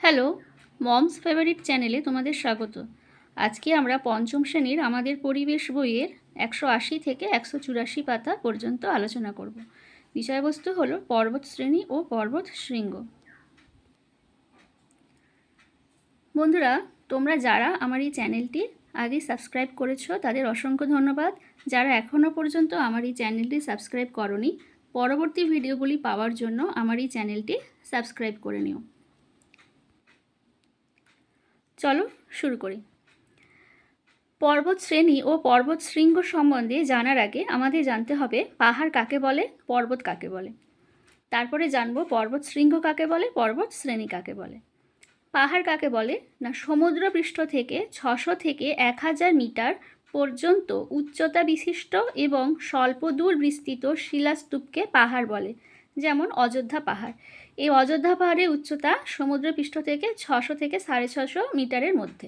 Hello, moms favourite চ্যানেলে তোমাদের স্বাগত। আজকে আমরা পঞ্চম শ্রেণীর আমাদের পরিবেশ বইয়ের 180 থেকে 184 পাতা পর্যন্ত আলোচনা করব। বিষয়বস্তু হলো পর্বত শ্রেণী ও পর্বত শৃঙ্গ। বন্ধুরা, তোমরা যারা আমার এই চ্যানেলটি আগে সাবস্ক্রাইব করেছো তাদের অসংখ্য ধন্যবাদ। যারা এখনও পর্যন্ত আমার এই চ্যানেলটি সাবস্ক্রাইব করোনি, পরবর্তী ভিডিওগুলি পাওয়ার জন্য আমার এই চ্যানেলটি সাবস্ক্রাইব করে নিও। চলো শুরু করি। পর্বত শ্রেণী ও পর্বত শৃঙ্গ সম্বন্ধে জানার আগে আমাদের জানতে হবে পাহাড় কাকে বলে, পর্বত কাকে বলে। তারপরে জানবো পর্বত শৃঙ্গ কাকে বলে, পর্বত শ্রেণী কাকে বলে। পাহাড় কাকে বলে না, সমুদ্রপৃষ্ঠ থেকে 600 থেকে 1000 মিটার পর্যন্ত উচ্চতা বিশিষ্ট এবং স্বল্প দূর বিস্তৃত শিলাস্তূপকে পাহাড় বলে। যেমন অযোধ্যা পাহাড়। এই অযোধ্যা পাহাড়ের উচ্চতা সমুদ্রপৃষ্ঠ থেকে 600 থেকে 650 মিটারের মধ্যে।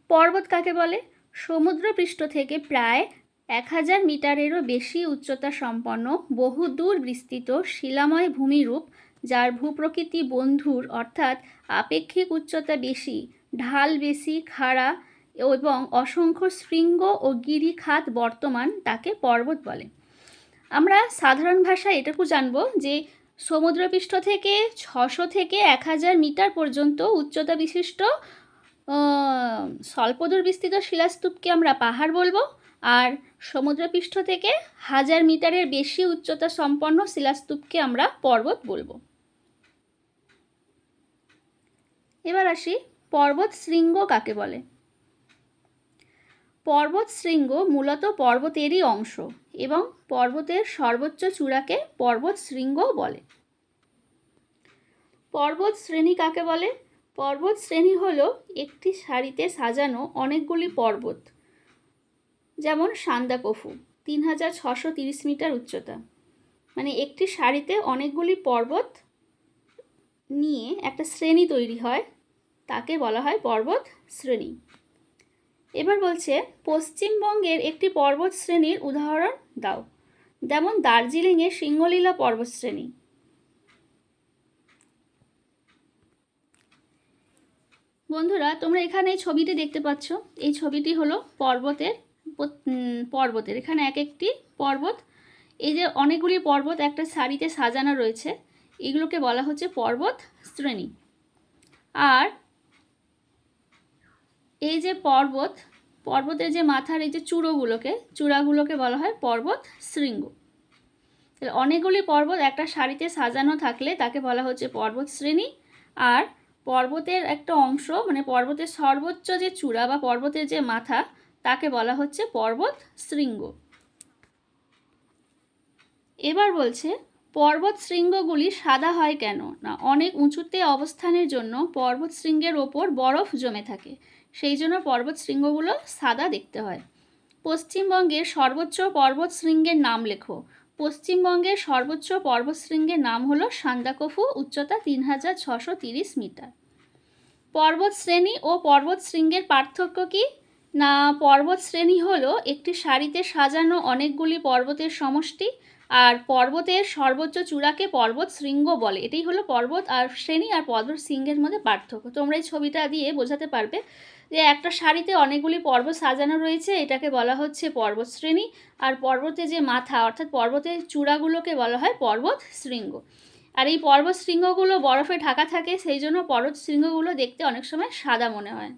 পর্বত কাকে বলে? সমুদ্রপৃষ্ঠ থেকে প্রায় 1000 মিটারেরও বেশি উচ্চতা সম্পন্ন বহুদূর বিস্তৃত শিলাময় ভূমিরূপ, যার ভূপ্রকৃতি বন্ধুর অর্থাৎ আপেক্ষিক উচ্চতা বেশি, ঢাল বেশি খাড়া এবং অসংখ্য শৃঙ্গ ও গিরিখাত বর্তমান, তাকে পর্বত বলে। আমরা সাধারণ ভাষায় এটুকু জানবো যে সমুদ্রপৃষ্ঠ থেকে 600 থেকে 1000 মিটার পর্যন্ত উচ্চতা বিশিষ্ট স্বল্পদূর বিস্তৃত শিলাস্তূপকে আমরা পাহাড় বলবো, আর সমুদ্রপৃষ্ঠ থেকে 1000 মিটারের বেশি উচ্চতা সম্পন্ন শিলাস্তূপকে আমরা পর্বত বলবো। এবার আসি পর্বত শৃঙ্গ কাকে বলে। পর্বত শৃঙ্গ মূলত পর্বতেরই অংশ এবং পর্বতের সর্বোচ্চ চূড়াকে পর্বত শৃঙ্গ বলে। পর্বত শ্রেণী কাকে বলে? পর্বত শ্রেণী হলো একটি সারিতে সাজানো অনেকগুলি পর্বত, যেমন সান্দাকফু 3630 মিটার উচ্চতা। মানে একটি সারিতে অনেকগুলি পর্বত নিয়ে একটা শ্রেণী তৈরি হয়, তাকে বলা হয় পর্বত শ্রেণী। এবার বলছে পশ্চিমবঙ্গের একটি পর্বত শ্রেণীর উদাহরণ দাও। যেমন দার্জিলিংয়ের সিংহলীলা পর্বত শ্রেণী। বন্ধুরা, তোমরা এখানে এই ছবিটি দেখতে পাচ্ছ। এই ছবিটি হলো পর্বতের এখানে এক একটি পর্বত, এই যে অনেকগুলি পর্বত একটা সারিতে সাজানো রয়েছে, এগুলোকে বলা হচ্ছে পর্বত শ্রেণী। আর এই যে পর্বতের যে মাথার এই যে চূড়াগুলোকে বলা হয় পর্বত শৃঙ্গ। তাহলে অনেকগুলি পর্বত একটা সারিতে সাজানো থাকলে তাকে বলা হচ্ছে পর্বত শ্রেণী। আর পর্বতের একটা অংশ, মানে পর্বতের সর্বোচ্চ যে চূড়া বা পর্বতের যে মাথা, তাকে বলা হচ্ছে পর্বত শৃঙ্গ। এবার বলছে পর্বত শৃঙ্গগুলি সাদা হয় কেন না, অনেক উঁচুতে অবস্থানের জন্য পর্বত শৃঙ্গের ওপর বরফ জমে থাকে, সেই জন্য পর্বত শৃঙ্গগুলো সাদা দেখতে হয়। পশ্চিমবঙ্গের সর্বোচ্চ পর্বত শৃঙ্গের নাম লেখো। পশ্চিমবঙ্গের সর্বোচ্চ পর্বত শৃঙ্গের নাম হলো সান্দাকফু, উচ্চতা 3630 মিটার। পর্বত শ্রেণী ও পর্বত শৃঙ্গের পার্থক্য কি না, পর্বত শ্রেণী হলো একটি সারিতে সাজানো অনেকগুলি পর্বতের সমষ্টি, আর পর্বতের সর্বোচ্চ চূড়াকে পর্বত শৃঙ্গ বলে। এটাই হলো পর্বত আর শ্রেণী আর পর্বত শৃঙ্গের মধ্যে পার্থক্য। তোমরা এই ছবিটা দিয়ে বোঝাতে পারবে যে একটা সারিতে অনেকগুলি পর্বত সাজানো রয়েছে, এটাকে বলা হচ্ছে পর্বত শ্রেণী, আর পর্বতের যে মাথা অর্থাৎ পর্বতের চূড়াগুলোকে বলা হয় পর্বত শৃঙ্গ। আর এই পর্বত শৃঙ্গগুলো বরফে ঢাকা থাকে, সেই জন্য পর্বত শৃঙ্গগুলো দেখতে অনেক সময় সাদা মনে হয়।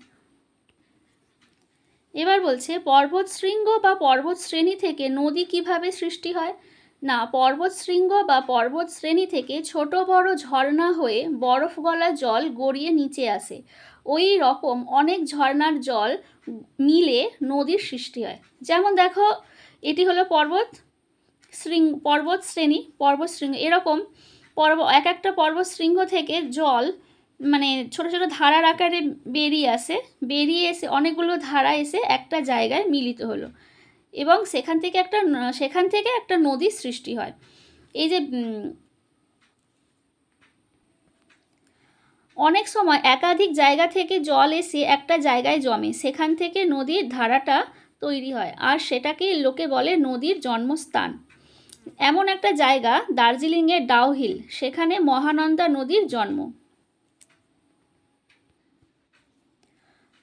এবার বলছে পর্বত শৃঙ্গ বা পর্বত শ্রেণী থেকে নদী কিভাবে সৃষ্টি হয় না, পর্বত শৃঙ্গ বা পর্বত শ্রেণী থেকে ছোট বড় ঝর্ণা হয়ে বরফ গলা জল গড়িয়ে নিচে আসে। ওই রকম অনেক ঝর্ণার জল মিলে নদীর সৃষ্টি হয়। যেমন দেখো, এটি হলো পর্বত শ্রেণী। এরকম এক একটা পর্বত শৃঙ্গ থেকে জল মানে ছোট ছোট ধারার আকারে বেরিয়ে এসে অনেকগুলো ধারা এসে একটা জায়গায় মিলিত হলো এবং সেখান থেকে একটা নদীর সৃষ্টি হয়। এই যে অনেক সময় একাধিক জায়গা থেকে জল এসে একটা জায়গায় জমে, সেখান থেকে নদীর ধারাটা তৈরি হয়, আর সেটাকেই লোকে বলে নদীর জন্মস্থান। এমন একটা জায়গা দার্জিলিংয়ের ডাউহিল, সেখানে মহানন্দা নদীর জন্ম।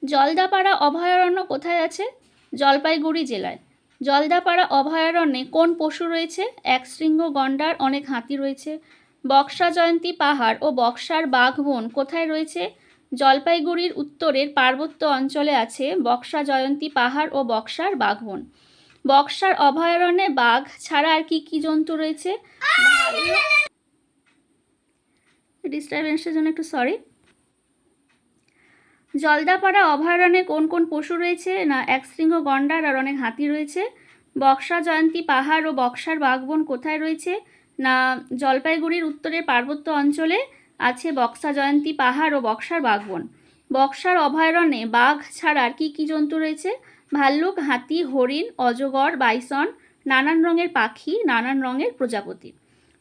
জলদাপাড়া অভয়ারণ্য কোথায় আছে? জলপাইগুড়ি জেলায়। জলদাপাড়া অভয়ারণ্যে কোন পশু রয়েছে? একশৃঙ্গ গন্ডার, অনেক হাতি রয়েছে। বক্সা জয়ন্তী পাহাড় ও বক্সার বাঘবন কোথায় রয়েছে? জলপাইগুড়ির উত্তরের পার্বত্য অঞ্চলে আছে বক্সা জয়ন্তী পাহাড় ও বক্সার বাঘবন। বক্সার অভয়ারণ্যে বাঘ ছাড়া আর কি কি জন্তু রয়েছে? ডিস্টারবেন্সের জন্য একটু সরি। জলদাপাড়া অভয়ারণ্যে কোন কোন পশু রয়েছে? না একশৃঙ্গ গন্ডার আর অনেক হাতি রয়েছে। বক্সা জয়ন্তী পাহাড় ও বক্সার বাঘবন কোথায় রয়েছে? না জলপাইগুড়ির উত্তরের পার্বত্য অঞ্চলে আছে বক্সা জয়ন্তী পাহাড় ও বক্সার বাঘবন। বক্সার অভয়ারণ্যে বাঘ ছাড়া আর কি কি জন্তু রয়েছে? ভাল্লুক, হাতি, হরিণ, অজগর, বাইসন, নানান রঙের পাখি, নানান রঙের প্রজাপতি।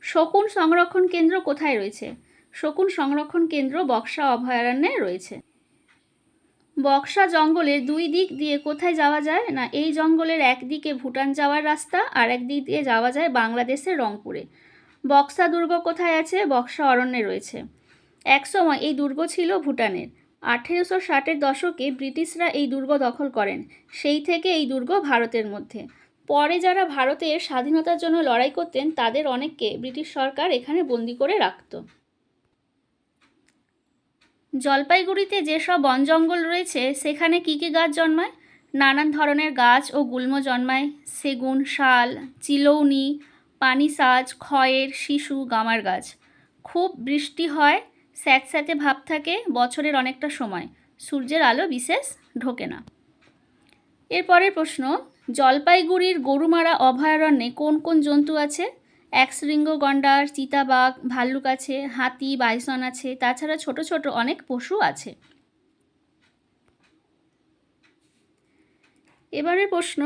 শকুন সংরক্ষণ কেন্দ্র কোথায় রয়েছে? শকুন সংরক্ষণ কেন্দ্র বক্সা অভয়ারণ্যে রয়েছে। বক্সা জঙ্গলের দুই দিক দিয়ে কোথায় যাওয়া যায়? না এই জঙ্গলের একদিকে ভুটান যাওয়ার রাস্তা, আর একদিক দিয়ে যাওয়া যায় বাংলাদেশের রংপুরে। বক্সা দুর্গ কোথায় আছে? বক্সা অরণ্যে রয়েছে। একসময় এই দুর্গ ছিল ভুটানের। 1860-এর দশকে ব্রিটিশরা এই দুর্গ দখল করেন। সেই থেকে এই দুর্গ ভারতের মধ্যে। পরে যারা ভারতের স্বাধীনতার জন্য লড়াই করতেন তাদের অনেককে ব্রিটিশ সরকার এখানে বন্দি করে রাখত। জলপাইগুড়িতে যেসব বন জঙ্গল রয়েছে সেখানে কী কী গাছ জন্মায়? নানান ধরনের গাছ ও গুল্ম জন্মায়। সেগুন, শাল, চিলৌনি, পানিসাজ, খয়ের, শিশু, গামার গাছ। খুব বৃষ্টি হয়, স্যাঁতস্যাঁতে ভাব থাকে বছরের অনেকটা সময়, সূর্যের আলো বিশেষ ঢোকে না। এরপরের প্রশ্ন, জলপাইগুড়ির গরুমারা অভয়ারণ্যে কোন কোন জন্তু আছে? একশৃঙ্গ গন্ডার, চিতাবাঘ, ভাল্লুক আছে, হাতি, বাইসন আছে, তাছাড়া ছোট ছোট অনেক পশু আছে। এবারের প্রশ্ন,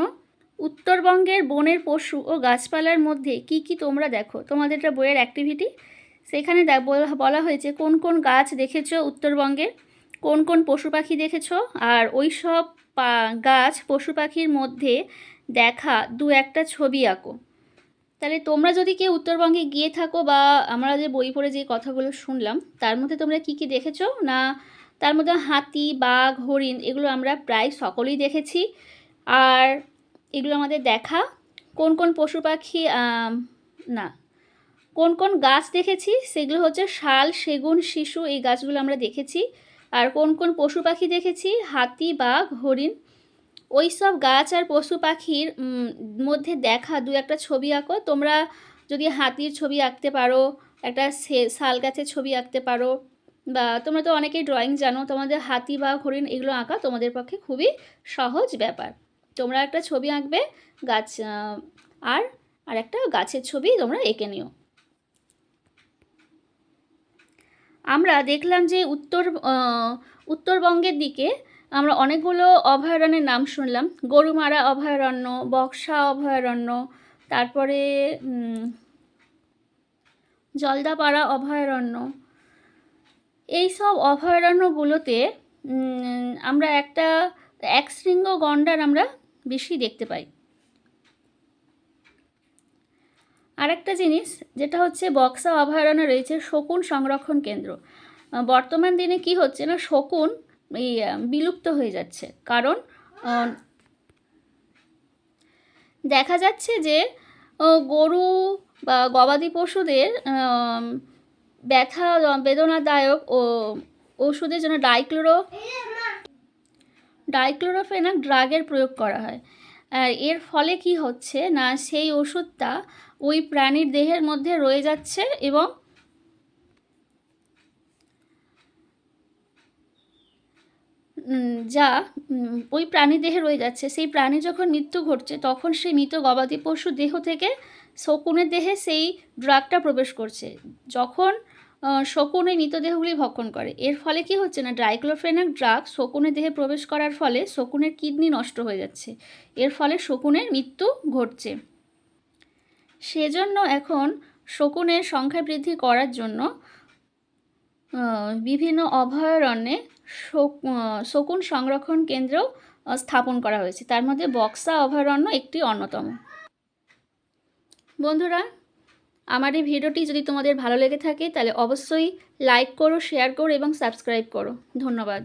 উত্তরবঙ্গের বনের পশু ও গাছপালার মধ্যে কি কি তোমরা দেখো? তোমাদের এটা বইয়ের অ্যাক্টিভিটি। সেখানে বলা হয়েছে কোন কোন গাছ দেখেছো উত্তরবঙ্গে, কোন কোন পশু পাখি দেখেছো, আর ওই সব গাছ পশু পাখির মধ্যে দেখা দু একটা ছবি আঁকো। তাহলে তোমরা যদি কেউ উত্তরবঙ্গে গিয়ে থাকো বা আমরা যে বই পড়ে যে কথাগুলো শুনলাম তার মধ্যে তোমরা কি কি দেখেছো? না তার মধ্যে হাতি, বাঘ, হরিণ এগুলো আমরা প্রায় সকলেই দেখেছি। আর এগুলো আমাদের দেখা। কোন কোন পশু পাখি না কোন কোন গাছ দেখেছি সেগুলো হচ্ছে শাল, সেগুন, শিশু, এই গাছগুলো আমরা দেখেছি। আর কোন কোন পশু পাখি দেখেছি? হাতি, বাঘ, হরিণ। ওই সব গাছ আর পশু পাখির মধ্যে দেখা দু একটা ছবি আঁকো। তোমরা যদি হাতির ছবি আঁকতে পারো, একটা শাল গাছের ছবি আঁকতে পারো, বা তোমরা তো অনেকেই ড্রয়িং জানো, তোমাদের হাতি বা হরিণ এগুলো আঁকা তোমাদের পক্ষে খুবই সহজ ব্যাপার। তোমরা একটা ছবি আঁকবে গাছ আর একটা গাছের ছবি তোমরা এঁকে নিও। আমরা দেখলাম যে উত্তরবঙ্গের দিকে আমরা অনেকগুলো অভয়ারণ্যের নাম শুনলাম। গরুমারা অভয়ারণ্য, বক্সা অভয়ারণ্য, তারপরে জলদাপাড়া অভয়ারণ্য। এই সব অভয়ারণ্যগুলোতে আমরা একশৃঙ্গ গন্ডার আমরা বেশি দেখতে পাই। আরেকটা জিনিস যেটা হচ্ছে বক্সা অভয়ারণ্যে রয়েছে শকুন সংরক্ষণ কেন্দ্র। বর্তমান দিনে কি হচ্ছে না, শকুন এই বিলুপ্ত হয়ে যাচ্ছে। কারণ দেখা যাচ্ছে যে গরু বা গবাদি পশুদের ব্যথা বেদনাদায়ক ওষুধের জন্য ডাইক্লোরোফেনাক ড্রাগের প্রয়োগ করা হয়। আর এর ফলে কি হচ্ছে না, সেই ওষুধটা ওই প্রাণীর দেহের মধ্যে রয়ে যাচ্ছে এবং ওই প্রাণীর দেহে রয়ে যাচ্ছে। সেই প্রাণী যখন মৃত্যু ঘটছে তখন সেই মৃত গবাদি পশুর দেহ থেকে শকুনের দেহে সেই ড্রাগটা প্রবেশ করছে। যখন শকুন এই মৃতদেহগুলি ভক্ষণ করে, এর ফলে কি হচ্ছে না, ডাইক্লোরোফেনাক ড্রাগ শকুনের দেহে প্রবেশ করার ফলে শকুনের কিডনি নষ্ট হয়ে যাচ্ছে। এর ফলে শকুনের মৃত্যু ঘটছে। সেজন্য এখন শকুনের সংখ্যা বৃদ্ধি করার জন্য বিভিন্ন অভয়ারণ্যে শকুন সংরক্ষণ কেন্দ্র স্থাপন করা হয়েছে। তার মধ্যে বক্সা অভয়ারণ্য একটি অন্যতম। বন্ধুরা, আমার এই ভিডিওটি যদি তোমাদের ভালো লেগে থাকে তাহলে অবশ্যই লাইক করো, শেয়ার করো এবং সাবস্ক্রাইব করো। ধন্যবাদ।